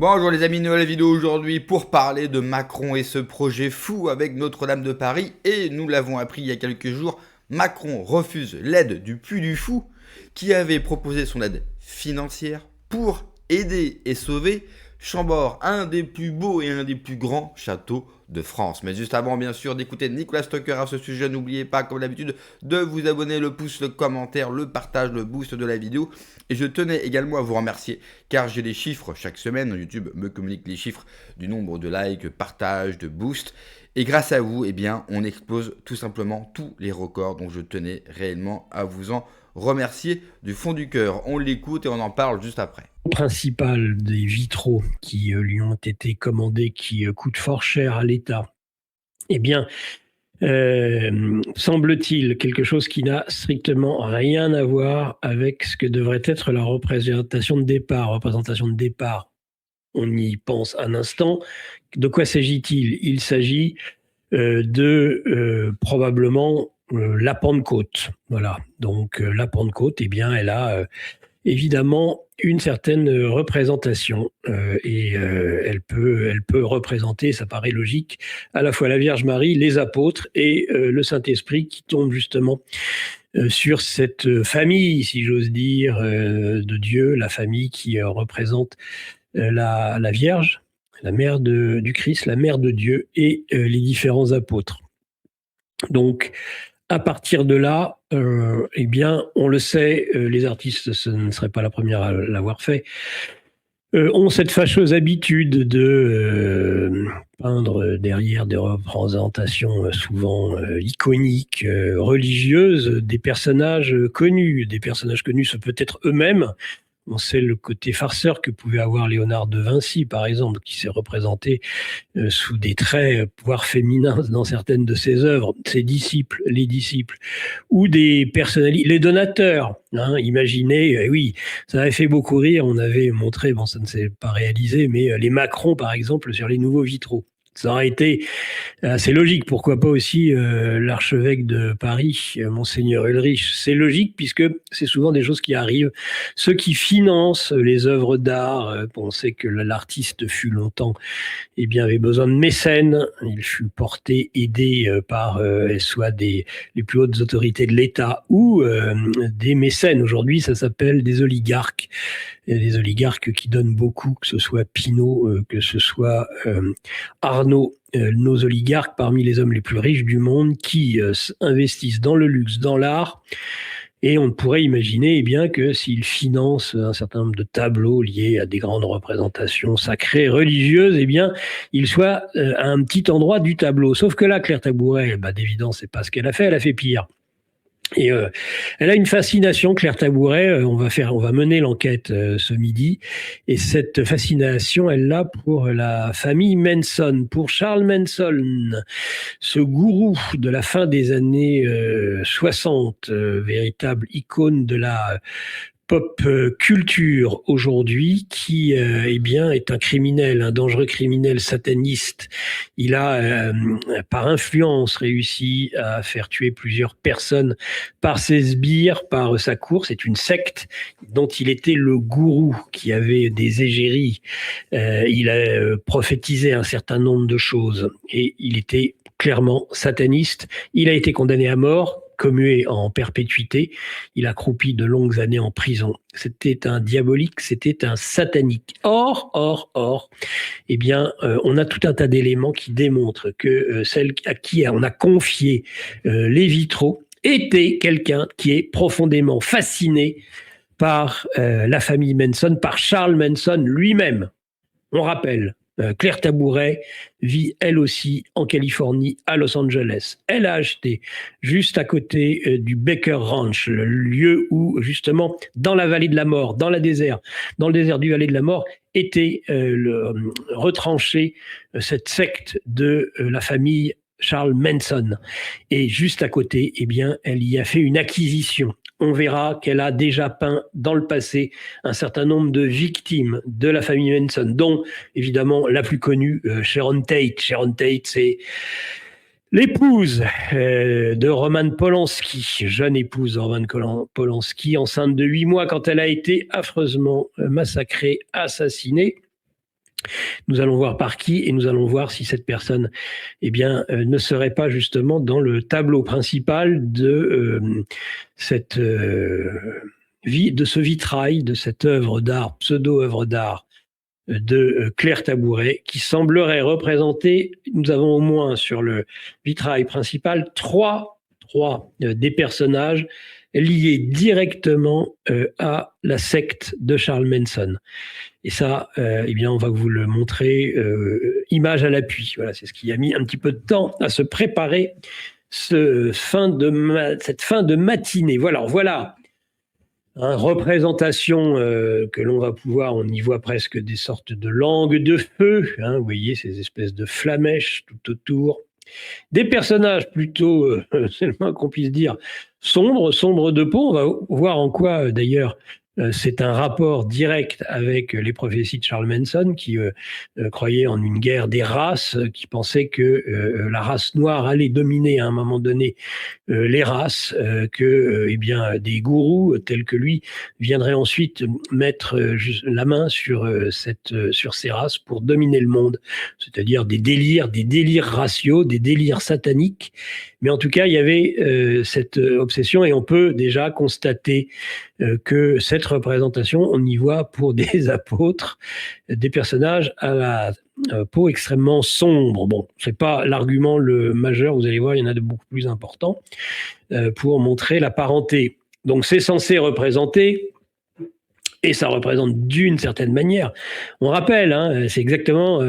Bonjour les amis, nouvelle vidéo aujourd'hui pour parler de Macron et ce projet fou avec Notre-Dame de Paris. Et nous l'avons appris il y a quelques jours, Macron refuse l'aide du Puy du Fou qui avait proposé son aide financière pour aider et sauver Chambord, un des plus beaux et un des plus grands châteaux de France. Mais juste avant, bien sûr, d'écouter Nicolas Stocker à ce sujet, n'oubliez pas, comme d'habitude, de vous abonner, le pouce, le commentaire, le partage, le boost de la vidéo. Et je tenais également à vous remercier, car j'ai les chiffres chaque semaine. YouTube me communique les chiffres du nombre de likes, partages, de boosts. Et grâce à vous, eh bien, on explose tout simplement tous les records. Donc je tenais réellement à vous en remercier du fond du cœur. On l'écoute et on en parle juste après. Principal des vitraux qui lui ont été commandés, qui coûtent fort cher à l'État, eh bien, semble-t-il, quelque chose qui n'a strictement rien à voir avec ce que devrait être la représentation de départ. Représentation de départ, on y pense un instant. De quoi s'agit-il? Il s'agit probablement la Pentecôte. Voilà. Donc la Pentecôte, eh bien, elle a évidemment une certaine représentation elle peut représenter, ça paraît logique, à la fois la Vierge Marie, les apôtres et le Saint-Esprit qui tombe justement sur cette famille, si j'ose dire, de Dieu, la famille qui représente la Vierge, la mère du Christ, la mère de Dieu et les différents apôtres. Donc, à partir de là, eh bien, on le sait, les artistes, ce ne serait pas la première à l'avoir fait, ont cette fâcheuse habitude de peindre derrière des représentations souvent iconiques, religieuses, des personnages connus. Des personnages connus, ce peut être eux-mêmes. On sait le côté farceur que pouvait avoir Léonard de Vinci, par exemple, qui s'est représenté sous des traits, voire féminins, dans certaines de ses œuvres, ses disciples, les disciples, ou des personnalités, les donateurs. Hein, imaginez, oui, ça avait fait beaucoup rire, on avait montré, bon, ça ne s'est pas réalisé, mais les Macron, par exemple, sur les nouveaux vitraux. Ça aurait été assez logique. Pourquoi pas aussi l'archevêque de Paris, Monseigneur Ulrich. C'est logique puisque c'est souvent des choses qui arrivent. Ceux qui financent les œuvres d'art, on sait que l'artiste fut longtemps, eh bien, avait besoin de mécènes. Il fut porté, aidé par soit les plus hautes autorités de l'État ou des mécènes. Aujourd'hui, ça s'appelle des oligarques. Il y a des oligarques qui donnent beaucoup, que ce soit Pinault, que ce soit Arnaud, nos oligarques parmi les hommes les plus riches du monde qui investissent dans le luxe, dans l'art. Et on pourrait imaginer eh bien, que s'ils financent un certain nombre de tableaux liés à des grandes représentations sacrées, religieuses, eh bien, ils soient à un petit endroit du tableau. Sauf que là, Claire Tabouret, d'évidence, c'est pas ce qu'elle a fait pire. Et elle a une fascination, Claire Tabouret. On va mener l'enquête ce midi. Et cette fascination, elle l'a pour la famille Manson, pour Charles Manson, ce gourou de la fin des années 60, véritable icône de la pop culture aujourd'hui, qui eh bien est un criminel, un dangereux criminel sataniste. Il a par influence réussi à faire tuer plusieurs personnes par ses sbires, par sa cour. C'est une secte dont il était le gourou, qui avait des égéries. Il a prophétisé un certain nombre de choses et il était clairement sataniste. Il a été condamné à mort, commué en perpétuité. Il a croupi de longues années en prison. C'était un diabolique, c'était un satanique. Or, eh bien, on a tout un tas d'éléments qui démontrent que celle à qui on a confié les vitraux était quelqu'un qui est profondément fasciné par la famille Manson, par Charles Manson lui-même. On rappelle, Claire Tabouret vit elle aussi en Californie, à Los Angeles. Elle a acheté juste à côté du Baker Ranch, le lieu où justement dans la vallée de la mort, dans le désert du vallée de la mort, était retranchée cette secte de la famille Charles Manson. Et juste à côté, eh bien, elle y a fait une acquisition. On verra qu'elle a déjà peint dans le passé un certain nombre de victimes de la famille Manson, dont évidemment la plus connue, Sharon Tate. Sharon Tate, c'est l'épouse de Roman Polanski, jeune épouse de Roman Polanski, enceinte de 8 mois quand elle a été affreusement massacrée, assassinée. Nous allons voir par qui et nous allons voir si cette personne ne serait pas justement dans le tableau principal de de ce vitrail, de cette œuvre d'art, pseudo-œuvre d'art de Claire Tabouret, qui semblerait représenter, nous avons au moins sur le vitrail principal, trois des personnages liés directement à la secte de Charles Manson. Et ça, on va vous le montrer image à l'appui. Voilà, c'est ce qui a mis un petit peu de temps à se préparer cette fin de matinée. Voilà. Représentation que l'on va pouvoir, on y voit presque des sortes de langues de feu, vous voyez ces espèces de flamèches tout autour. Des personnages plutôt, c'est le moins qu'on puisse dire, sombres de peau. On va voir en quoi d'ailleurs c'est un rapport direct avec les prophéties de Charles Manson qui croyait en une guerre des races, qui pensait que la race noire allait dominer à un moment donné les races, que des gourous tels que lui viendraient ensuite mettre la main sur ces races pour dominer le monde, c'est-à-dire des délires raciaux, des délires sataniques. Mais en tout cas, il y avait cette obsession et on peut déjà constater que cette représentation, on y voit pour des apôtres, des personnages à la peau extrêmement sombre. Bon, c'est pas l'argument le majeur, vous allez voir, il y en a de beaucoup plus importants pour montrer la parenté. Donc c'est censé représenter, et ça représente d'une certaine manière. On rappelle, c'est exactement,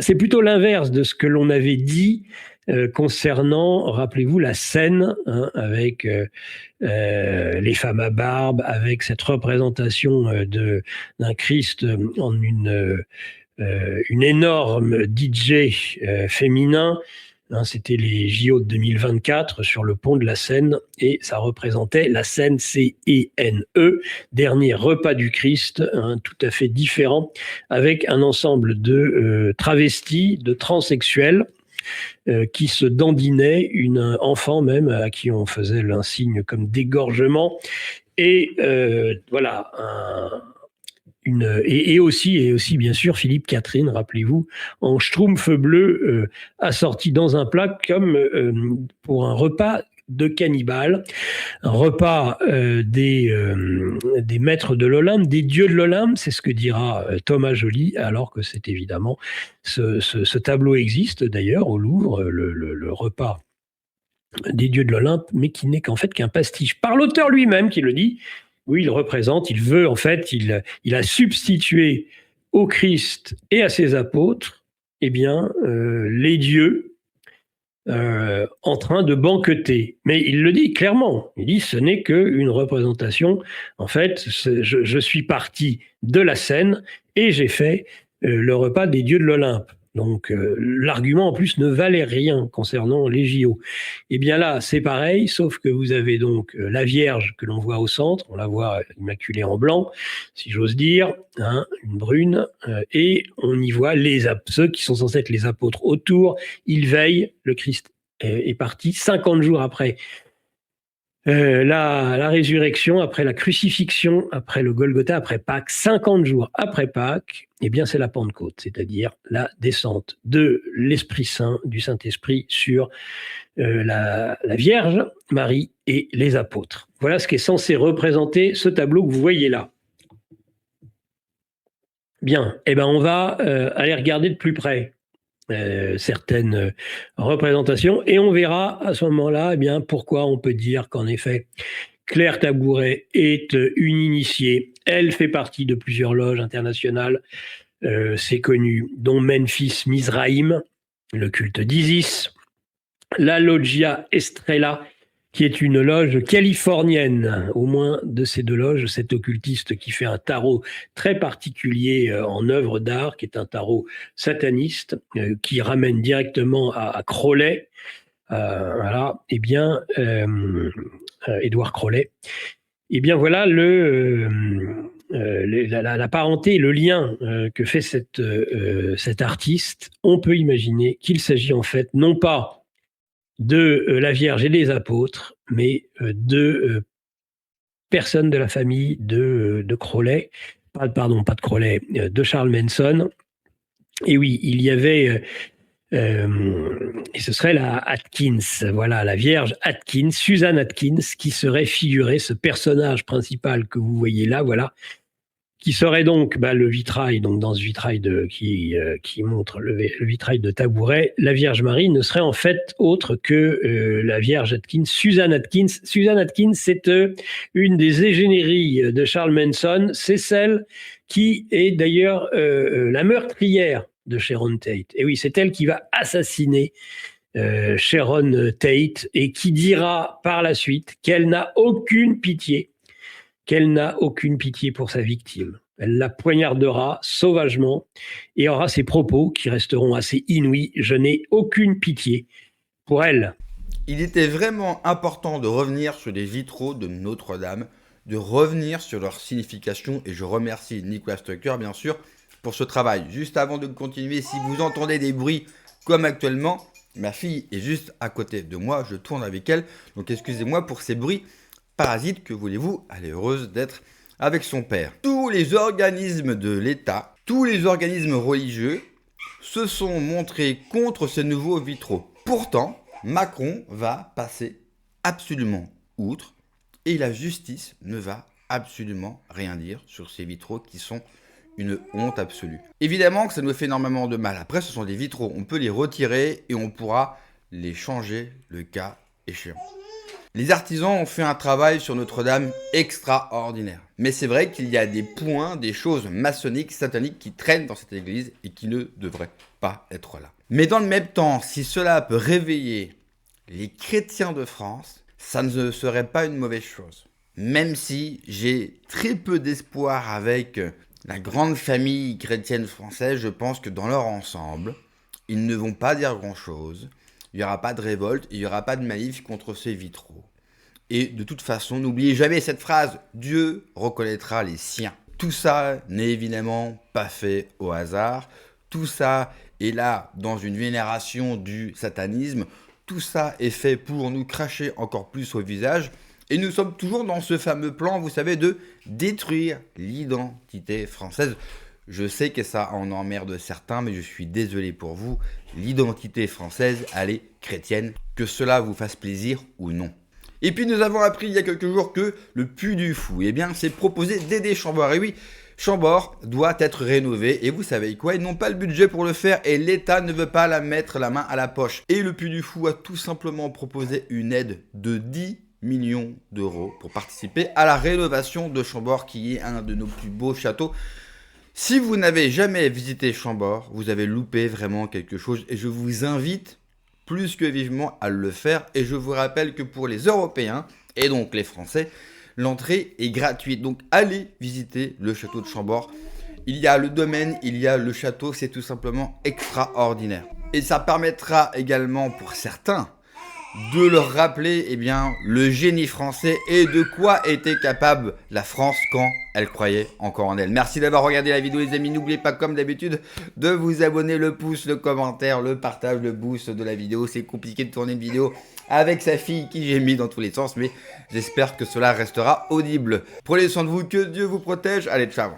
c'est plutôt l'inverse de ce que l'on avait dit concernant, rappelez-vous, la scène avec les femmes à barbe, avec cette représentation d'un Christ en une énorme DJ féminin. C'était les JO de 2024 sur le pont de la Seine et ça représentait la Seine, C-E-N-E, dernier repas du Christ, tout à fait différent, avec un ensemble de travestis, de transsexuels qui se dandinaient, une enfant même à qui on faisait un signe comme d'égorgement et voilà, et aussi bien sûr Philippe Catherine, rappelez-vous, en schtroumpf bleu assorti dans un plat comme pour un repas de cannibales, un repas des maîtres de l'Olympe, des dieux de l'Olympe, c'est ce que dira Thomas Joly, alors que c'est évidemment ce tableau existe d'ailleurs au Louvre, le repas des dieux de l'Olympe, mais qui n'est qu'en fait qu'un pastiche. Par l'auteur lui-même qui le dit. Oui, il représente, il veut, en fait, il a substitué au Christ et à ses apôtres, les dieux en train de banqueter. Mais il le dit clairement, il dit ce n'est qu'une représentation. En fait, je suis parti de la scène et j'ai fait le repas des dieux de l'Olympe. Donc, l'argument, en plus, ne valait rien concernant les JO. Eh bien là, c'est pareil, sauf que vous avez donc la Vierge que l'on voit au centre, on la voit immaculée en blanc, si j'ose dire, une brune, et on y voit ceux qui sont censés être les apôtres autour. Ils veillent, le Christ est parti 50 jours après la résurrection, après la crucifixion, après le Golgotha, après Pâques, 50 jours après Pâques, c'est la Pentecôte, c'est-à-dire la descente de l'Esprit Saint, du Saint-Esprit sur la Vierge Marie et les apôtres. Voilà ce qui est censé représenter ce tableau que vous voyez là. Bien, on va aller regarder de plus près certaines représentations et on verra à ce moment-là pourquoi on peut dire qu'en effet Claire Tabouret est une initiée. Elle fait partie de plusieurs loges internationales, c'est connu, dont Memphis Mizraïm, le culte d'Isis, la Loggia Estrella, qui est une loge californienne, au moins de ces deux loges, cet occultiste qui fait un tarot très particulier en œuvre d'art, qui est un tarot sataniste, qui ramène directement à Crowley, Édouard Crowley. Voilà la parenté et le lien que fait cet artiste. On peut imaginer qu'il s'agit en fait non pas de la Vierge et des apôtres, mais de personnes de la famille de Crowley, pas de Crowley, de Charles Manson, Et oui, il y avait, et ce serait la Atkins, voilà, la Vierge Atkins, Suzanne Atkins, qui serait figurée, ce personnage principal que vous voyez là, voilà, qui serait donc le vitrail, donc dans ce vitrail qui montre le vitrail de Tabouret, la Vierge Marie ne serait en fait autre que la Vierge Atkins, Suzanne Atkins. Suzanne Atkins, c'est une des égénéries de Charles Manson, c'est celle qui est d'ailleurs la meurtrière de Sharon Tate. Et oui, c'est elle qui va assassiner Sharon Tate et qui dira par la suite qu'elle n'a aucune pitié pour sa victime. Elle la poignardera sauvagement et aura ses propos qui resteront assez inouïs. Je n'ai aucune pitié pour elle. Il était vraiment important de revenir sur les vitraux de Notre-Dame, de revenir sur leur signification, et je remercie Nicolas Stucker, bien sûr, pour ce travail. Juste avant de continuer, si vous entendez des bruits comme actuellement, ma fille est juste à côté de moi, je tourne avec elle, donc excusez-moi pour ces bruits parasites, que voulez-vous, elle est heureuse d'être avec son père. Tous les organismes de l'État, tous les organismes religieux se sont montrés contre ces nouveaux vitraux. Pourtant, Macron va passer absolument outre et la justice ne va absolument rien dire sur ces vitraux qui sont une honte absolue. Évidemment que ça nous fait énormément de mal. Après, ce sont des vitraux, on peut les retirer et on pourra les changer le cas échéant. Les artisans ont fait un travail sur Notre-Dame extraordinaire. Mais c'est vrai qu'il y a des points, des choses maçonniques, sataniques qui traînent dans cette église et qui ne devraient pas être là. Mais dans le même temps, si cela peut réveiller les chrétiens de France, ça ne serait pas une mauvaise chose. Même si j'ai très peu d'espoir avec la grande famille chrétienne française, je pense que dans leur ensemble, ils ne vont pas dire grand-chose. Il n'y aura pas de révolte, il n'y aura pas de manif contre ces vitraux. Et de toute façon, n'oubliez jamais cette phrase, Dieu reconnaîtra les siens. Tout ça n'est évidemment pas fait au hasard. Tout ça est là dans une vénération du satanisme. Tout ça est fait pour nous cracher encore plus au visage. Et nous sommes toujours dans ce fameux plan, vous savez, de détruire l'identité française. Je sais que ça en emmerde certains, mais je suis désolé pour vous. L'identité française, elle est chrétienne, que cela vous fasse plaisir ou non. Et puis nous avons appris il y a quelques jours que le Puy du Fou, eh bien, c'est proposé d'aider Chambord. Et oui, Chambord doit être rénové. Et vous savez quoi, ils n'ont pas le budget pour le faire et l'État ne veut pas mettre la main à la poche. Et le Puy du Fou a tout simplement proposé une aide de 10 millions d'euros pour participer à la rénovation de Chambord, qui est un de nos plus beaux châteaux. Si vous n'avez jamais visité Chambord, vous avez loupé vraiment quelque chose et je vous invite plus que vivement à le faire. Et je vous rappelle que pour les Européens et donc les Français, l'entrée est gratuite. Donc allez visiter le château de Chambord. Il y a le domaine, il y a le château, c'est tout simplement extraordinaire. Et ça permettra également pour certains de leur rappeler le génie français et de quoi était capable la France quand elle croyait encore en elle. Merci d'avoir regardé la vidéo les amis, n'oubliez pas comme d'habitude de vous abonner, le pouce, le commentaire, le partage, le boost de la vidéo. C'est compliqué de tourner une vidéo avec sa fille qui gémit dans tous les sens, mais j'espère que cela restera audible. Prenez soin de vous, que Dieu vous protège, allez ciao.